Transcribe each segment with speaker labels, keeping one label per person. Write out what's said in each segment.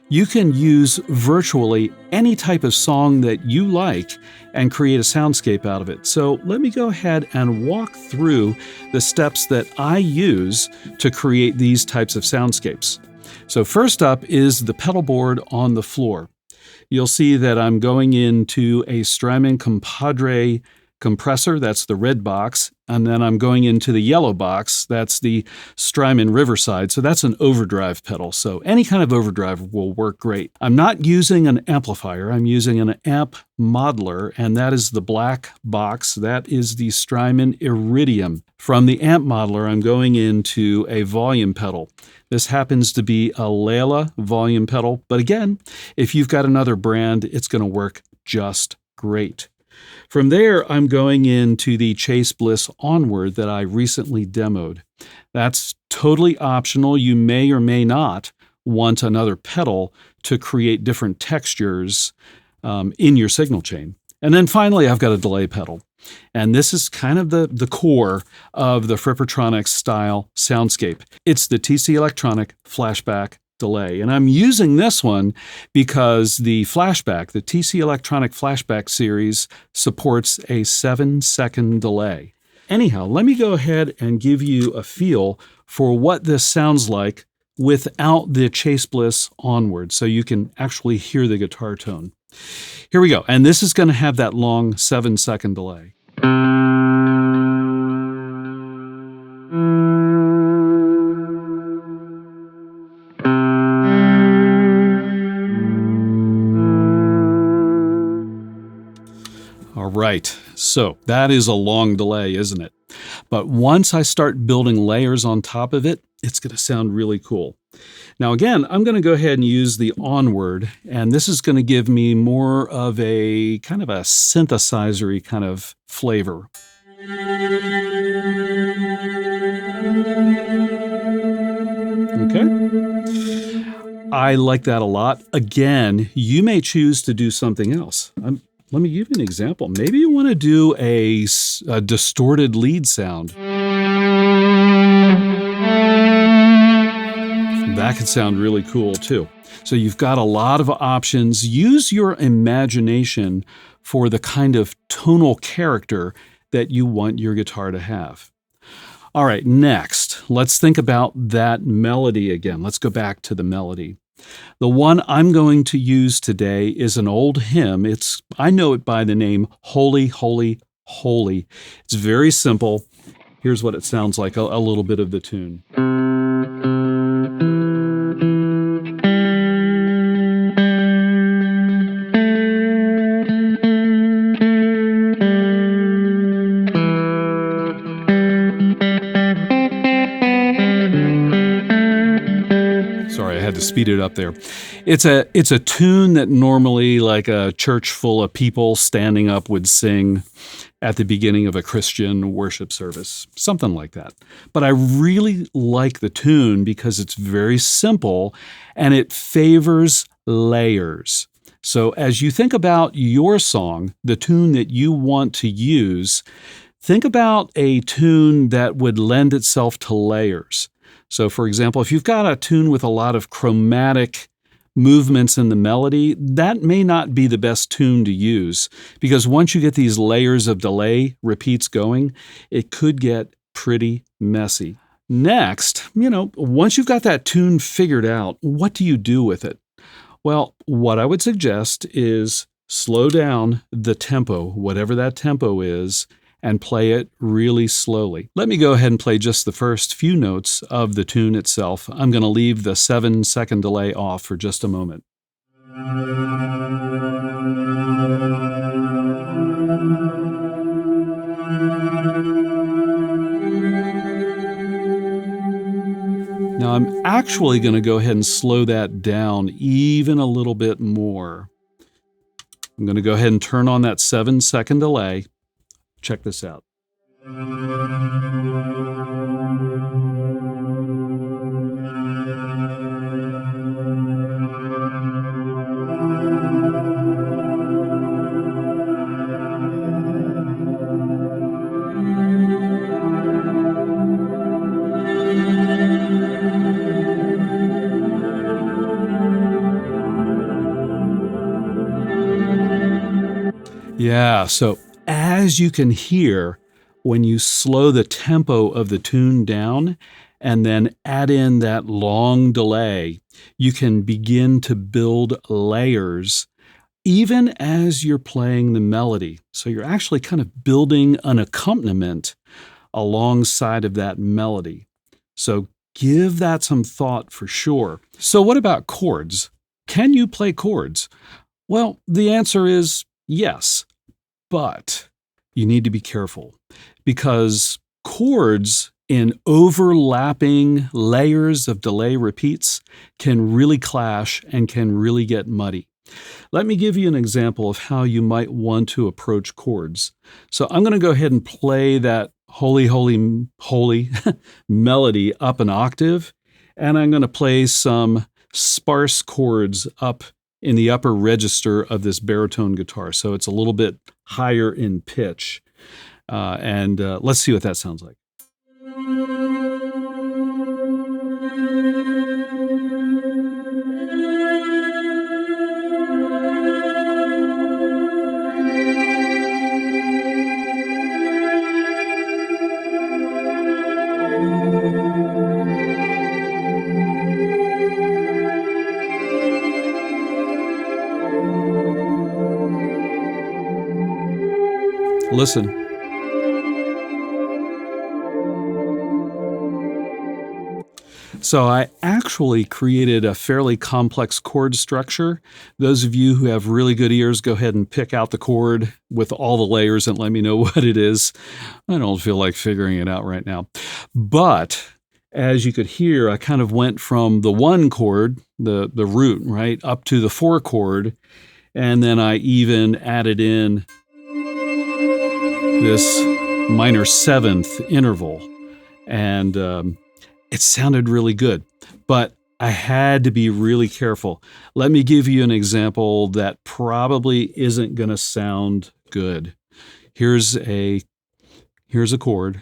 Speaker 1: You can use virtually any type of song that you like and create a soundscape out of it. So let me go ahead and walk through the steps that I use to create these types of soundscapes. So first up is the pedal board on the floor. You'll see that I'm going into a Strymon Compadre compressor, that's the red box, and then I'm going into the yellow box, that's the Strymon Riverside, so that's an overdrive pedal, so any kind of overdrive will work great. I'm not using an amplifier, I'm using an amp modeler, and that is the black box, that is the Strymon Iridium. From the amp modeler, I'm going into a volume pedal. This happens to be a Lehle volume pedal, but again, if you've got another brand, it's going to work just great. From there, I'm going into the Chase Bliss Onward that I recently demoed. That's totally optional. You may or may not want another pedal to create different textures in your signal chain. And then finally, I've got a delay pedal. And this is kind of the core of the Frippertronics style soundscape. It's the TC Electronic Flashback delay. And I'm using this one because the Flashback, the TC Electronic Flashback series, supports a 7-second delay. Anyhow, let me go ahead and give you a feel for what this sounds like without the Chase Bliss Onward, so you can actually hear the guitar tone. Here we go. And this is going to have that long 7-second delay. All right, so that is a long delay, isn't it? But once I start building layers on top of it, it's going to sound really cool. Now again, I'm going to go ahead and use the Onward, and this is going to give me more of a kind of a synthesizer-y kind of flavor. Okay. I like that a lot. Again, you may choose to do something else. Let me give you an example. Maybe you want to do a distorted lead sound. That could sound really cool too. So you've got a lot of options. Use your imagination for the kind of tonal character that you want your guitar to have. All right, next, let's think about that melody again. Let's go back to the melody. The one I'm going to use today is an old hymn. I know it by the name Holy, Holy, Holy. It's very simple. Here's what it sounds like, a little bit of the tune. Sorry, I had to speed it up there. It's a tune that normally like a church full of people standing up would sing at the beginning of a Christian worship service, something like that. But I really like the tune because it's very simple and it favors layers. So as you think about your song, the tune that you want to use, think about a tune that would lend itself to layers. So for example, if you've got a tune with a lot of chromatic movements in the melody, that may not be the best tune to use because once you get these layers of delay repeats going, it could get pretty messy. Next, once you've got that tune figured out, what do you do with it? Well, what I would suggest is slow down the tempo, whatever that tempo is, and play it really slowly. Let me go ahead and play just the first few notes of the tune itself. I'm going to leave the 7-second delay off for just a moment. Now I'm actually going to go ahead and slow that down even a little bit more. I'm going to go ahead and turn on that 7-second delay. Check this out. Yeah, so as you can hear, when you slow the tempo of the tune down and then add in that long delay, you can begin to build layers even as you're playing the melody. So you're actually kind of building an accompaniment alongside of that melody. So give that some thought for sure. So, what about chords? Can you play chords? Well, the answer is yes, but you need to be careful because chords in overlapping layers of delay repeats can really clash and can really get muddy. Let me give you an example of how you might want to approach chords. So I'm going to go ahead and play that holy, holy, holy melody up an octave, and I'm going to play some sparse chords up in the upper register of this baritone guitar. So it's a little bit higher in pitch. And let's see what that sounds like. Listen. So I actually created a fairly complex chord structure. Those of you who have really good ears, go ahead and pick out the chord with all the layers and let me know what it is. I don't feel like figuring it out right now. But as you could hear, I kind of went from the one chord, the root, right, up to the four chord, and then I even added in this minor seventh interval. And it sounded really good, but I had to be really careful. Let me give you an example that probably isn't going to sound good. Here's a chord.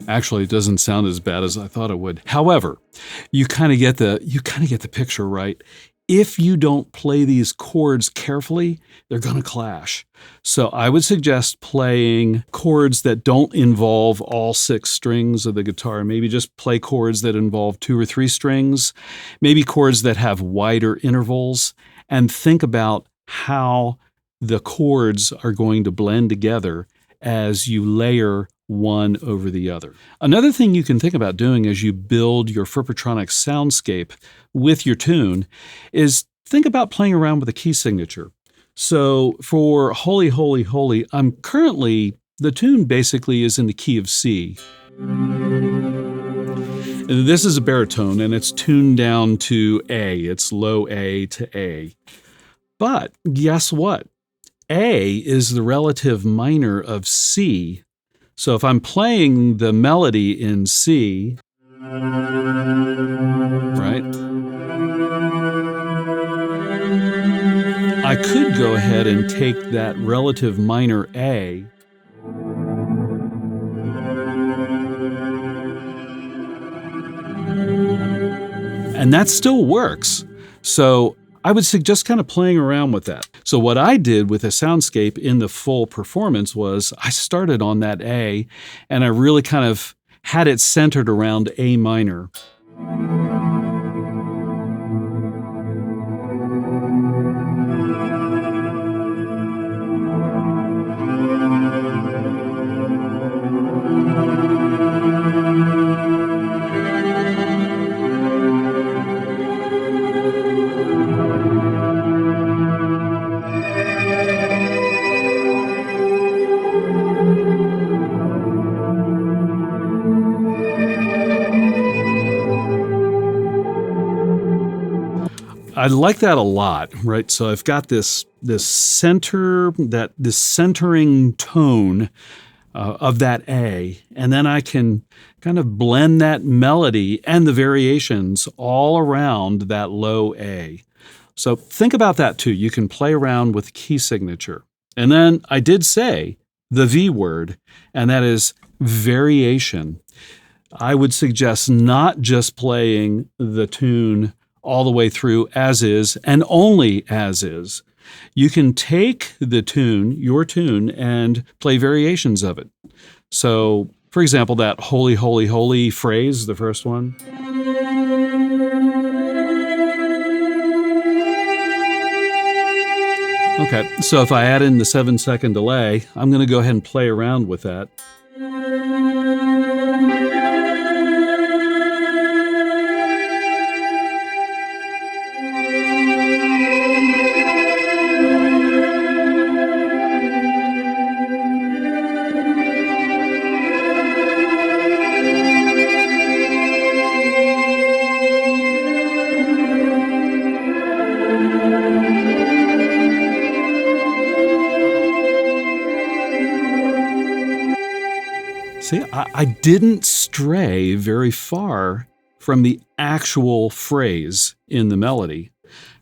Speaker 1: Actually, it doesn't sound as bad as I thought it would. However, you kind of get the picture, right? If you don't play these chords carefully, they're going to clash. So I would suggest playing chords that don't involve all six strings of the guitar. Maybe just play chords that involve two or three strings, maybe chords that have wider intervals, and think about how the chords are going to blend together as you layer one over the other. Another thing you can think about doing as you build your Frippertronic soundscape with your tune is think about playing around with a key signature. So for Holy, Holy, Holy, the tune basically is in the key of C. And this is a baritone and it's tuned down to A. It's low A to A. But guess what? A is the relative minor of C. So if I'm playing the melody in C, right, I could go ahead and take that relative minor A and that still works. So I would suggest kind of playing around with that. So what I did with a soundscape in the full performance was I started on that A and I really kind of had it centered around A minor. I like that a lot, right? So I've got this centering tone of that A, and then I can kind of blend that melody and the variations all around that low A. So think about that too. You can play around with key signature. And then I did say the V word, and that is variation. I would suggest not just playing the tune all the way through as is and only as is. You can take the tune, your tune, and play variations of it. So, for example, that holy, holy, holy phrase, the first one. Okay, so if I add in the 7-second delay, I'm going to go ahead and play around with that. See, I didn't stray very far from the actual phrase in the melody,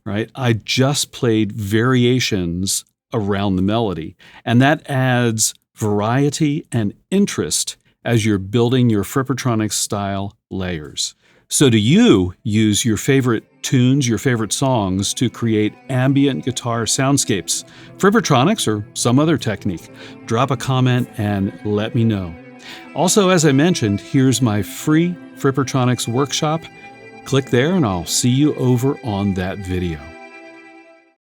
Speaker 1: right? I just played variations around the melody, and that adds variety and interest as you're building your Frippertronics style layers. So do you use your favorite tunes, your favorite songs to create ambient guitar soundscapes, Frippertronics or some other technique? Drop a comment and let me know. Also, as I mentioned, here's my free Frippertronics workshop. Click there and I'll see you over on that video.